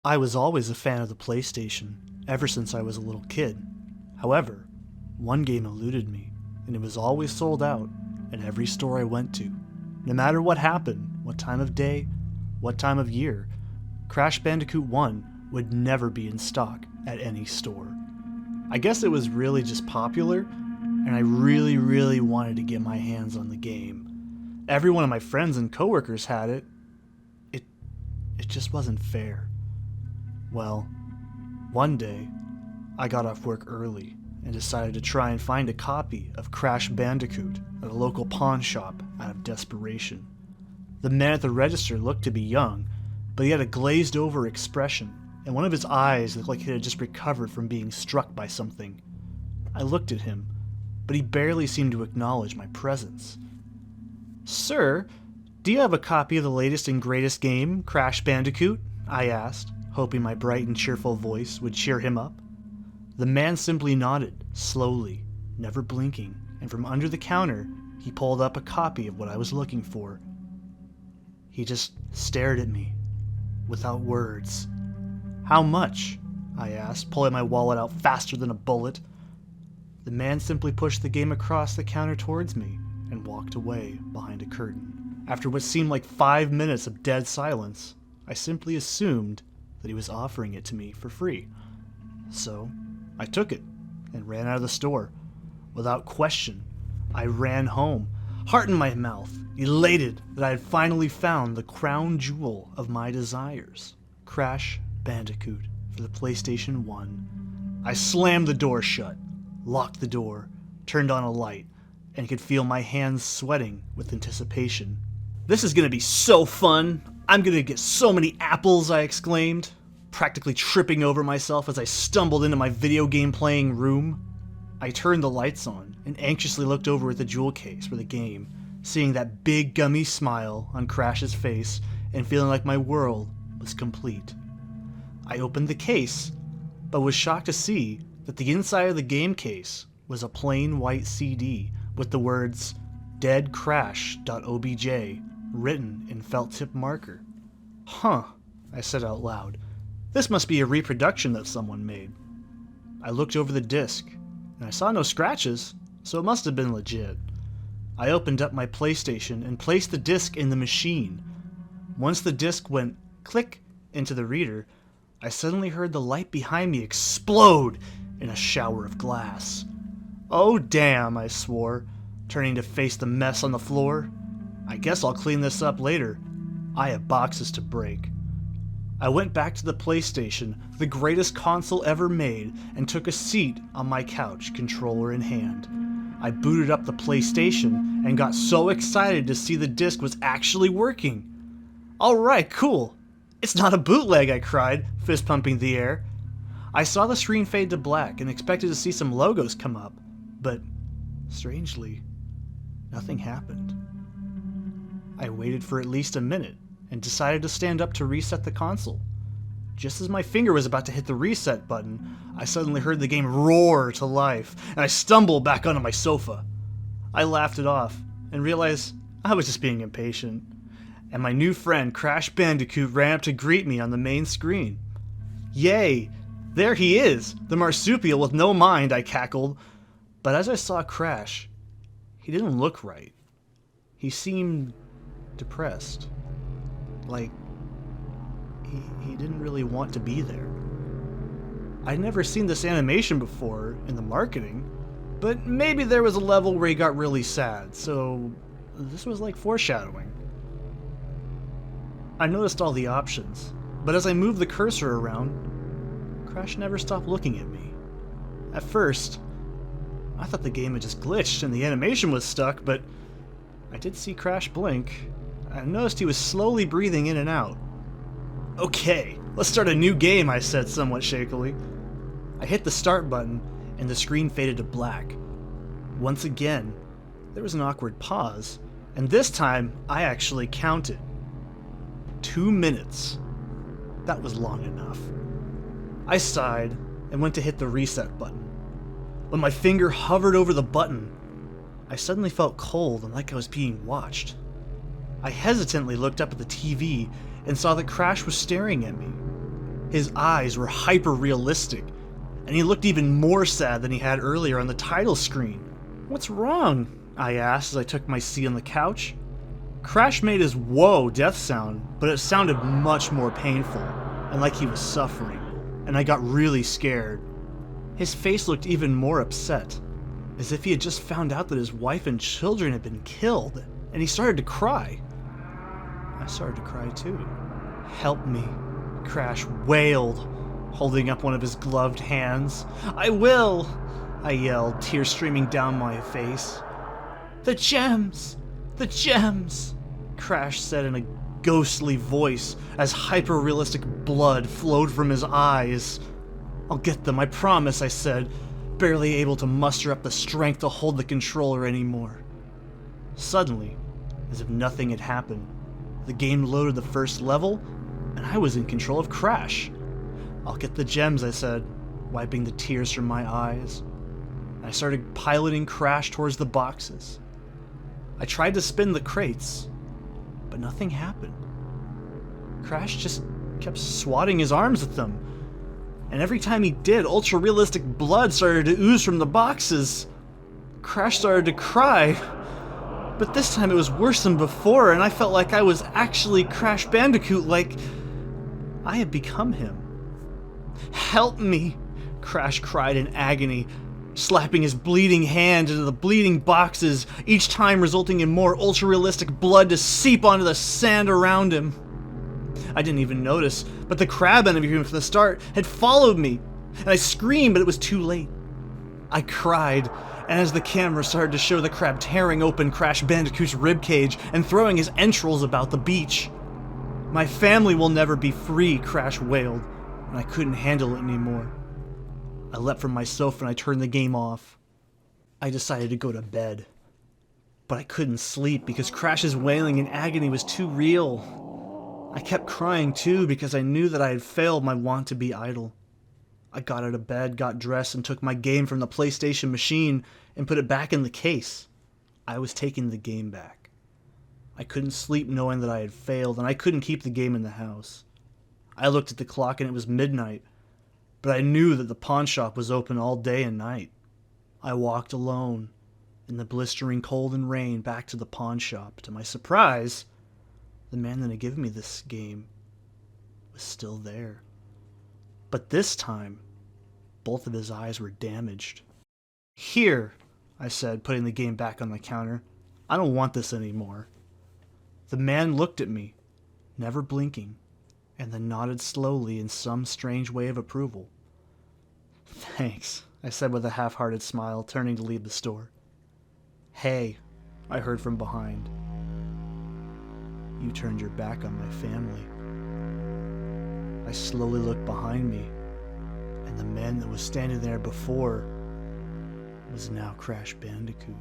I was always a fan of the PlayStation, ever since I was a little kid. However, one game eluded me, and it was always sold out at every store I went to. No matter what happened, what time of day, what time of year, Crash Bandicoot 1 would never be in stock at any store. I guess it was really just popular, and I really wanted to get my hands on the game. Every one of my friends and coworkers had it. It just wasn't fair. Well, one day, I got off work early and decided to try and find a copy of Crash Bandicoot at a local pawn shop out of desperation. The man at the register looked to be young, but he had a glazed over expression, and one of his eyes looked like he had just recovered from being struck by something. I looked at him, but he barely seemed to acknowledge my presence. "Sir, do you have a copy of the latest and greatest game, Crash Bandicoot?" I asked, hoping my bright and cheerful voice would cheer him up. The man simply nodded, slowly, never blinking, and from under the counter, he pulled up a copy of what I was looking for. He just stared at me, without words. "How much?" I asked, pulling my wallet out faster than a bullet. The man simply pushed the game across the counter towards me and walked away behind a curtain. After what seemed like 5 minutes of dead silence, I simply assumed that he was offering it to me for free. So, I took it and ran out of the store. Without question, I ran home, heart in my mouth, elated that I had finally found the crown jewel of my desires, Crash Bandicoot for the PlayStation 1. I slammed the door shut, locked the door, turned on a light, and could feel my hands sweating with anticipation. "This is gonna be so fun! I'm gonna get so many apples," I exclaimed, practically tripping over myself as I stumbled into my video game playing room. I turned the lights on and anxiously looked over at the jewel case for the game, seeing that big gummy smile on Crash's face and feeling like my world was complete. I opened the case, but was shocked to see that the inside of the game case was a plain white CD with the words deadcrash.obj written in felt tip marker. "Huh," I said out loud. "This must be a reproduction that someone made." I looked over the disc, and I saw no scratches, so it must have been legit. I opened up my PlayStation and placed the disc in the machine. Once the disc went click into the reader, I suddenly heard the light behind me explode in a shower of glass. "Oh damn," I swore, turning to face the mess on the floor. "I guess I'll clean this up later. I have boxes to break." I went back to the PlayStation, the greatest console ever made, and took a seat on my couch, controller in hand. I booted up the PlayStation and got so excited to see the disc was actually working. "Alright, cool. It's not a bootleg," I cried, fist pumping the air. I saw the screen fade to black and expected to see some logos come up, but strangely, nothing happened. I waited for at least a minute and decided to stand up to reset the console. Just as my finger was about to hit the reset button, I suddenly heard the game roar to life, and I stumbled back onto my sofa. I laughed it off and realized I was just being impatient, and my new friend Crash Bandicoot ran up to greet me on the main screen. "Yay! There he is, the marsupial with no mind," I cackled. But as I saw Crash, he didn't look right. He seemed depressed. Like, he didn't really want to be there. I'd never seen this animation before in the marketing, but maybe there was a level where he got really sad, so this was like foreshadowing. I noticed all the options, but as I moved the cursor around, Crash never stopped looking at me. At first, I thought the game had just glitched and the animation was stuck, but I did see Crash blink. I noticed he was slowly breathing in and out. "Okay, let's start a new game," I said somewhat shakily. I hit the start button and the screen faded to black. Once again, there was an awkward pause, and this time I actually counted. 2 minutes. That was long enough. I sighed and went to hit the reset button. When my finger hovered over the button, I suddenly felt cold and like I was being watched. I hesitantly looked up at the TV and saw that Crash was staring at me. His eyes were hyper-realistic, and he looked even more sad than he had earlier on the title screen. "What's wrong?" I asked as I took my seat on the couch. Crash made his whoa death sound, but it sounded much more painful, and like he was suffering, and I got really scared. His face looked even more upset, as if he had just found out that his wife and children had been killed, and he started to cry. I started to cry too. "Help me," Crash wailed, holding up one of his gloved hands. "I will," I yelled, tears streaming down my face. "The gems! The gems!" Crash said in a ghostly voice as hyper-realistic blood flowed from his eyes. "I'll get them, I promise," I said, barely able to muster up the strength to hold the controller anymore. Suddenly, as if nothing had happened, the game loaded the first level, and I was in control of Crash. "I'll get the gems," I said, wiping the tears from my eyes. I started piloting Crash towards the boxes. I tried to spin the crates, but nothing happened. Crash just kept swatting his arms at them, and every time he did, ultra-realistic blood started to ooze from the boxes. Crash started to cry, but this time it was worse than before, and I felt like I was actually Crash Bandicoot, like I had become him. "Help me!" Crash cried in agony, slapping his bleeding hand into the bleeding boxes, each time resulting in more ultra-realistic blood to seep onto the sand around him. I didn't even notice, but the crab enemy from the start had followed me, and I screamed, but it was too late. I cried, and as the camera started to show the crab tearing open Crash Bandicoot's ribcage and throwing his entrails about the beach. "My family will never be free," Crash wailed, and I couldn't handle it anymore. I leapt from my sofa and I turned the game off. I decided to go to bed, but I couldn't sleep because Crash's wailing in agony was too real. I kept crying too because I knew that I had failed my want to be idle. I got out of bed, got dressed, and took my game from the PlayStation machine and put it back in the case. I was taking the game back. I couldn't sleep knowing that I had failed, and I couldn't keep the game in the house. I looked at the clock and it was midnight, but I knew that the pawn shop was open all day and night. I walked alone in the blistering cold and rain back to the pawn shop. To my surprise, the man that had given me this game was still there. But this time, both of his eyes were damaged. "Here," I said, putting the game back on the counter. "I don't want this anymore." The man looked at me, never blinking, and then nodded slowly in some strange way of approval. "Thanks," I said with a half-hearted smile, turning to leave the store. "Hey," I heard from behind. "You turned your back on my family." I slowly looked behind me, and the man that was standing there before was now Crash Bandicoot.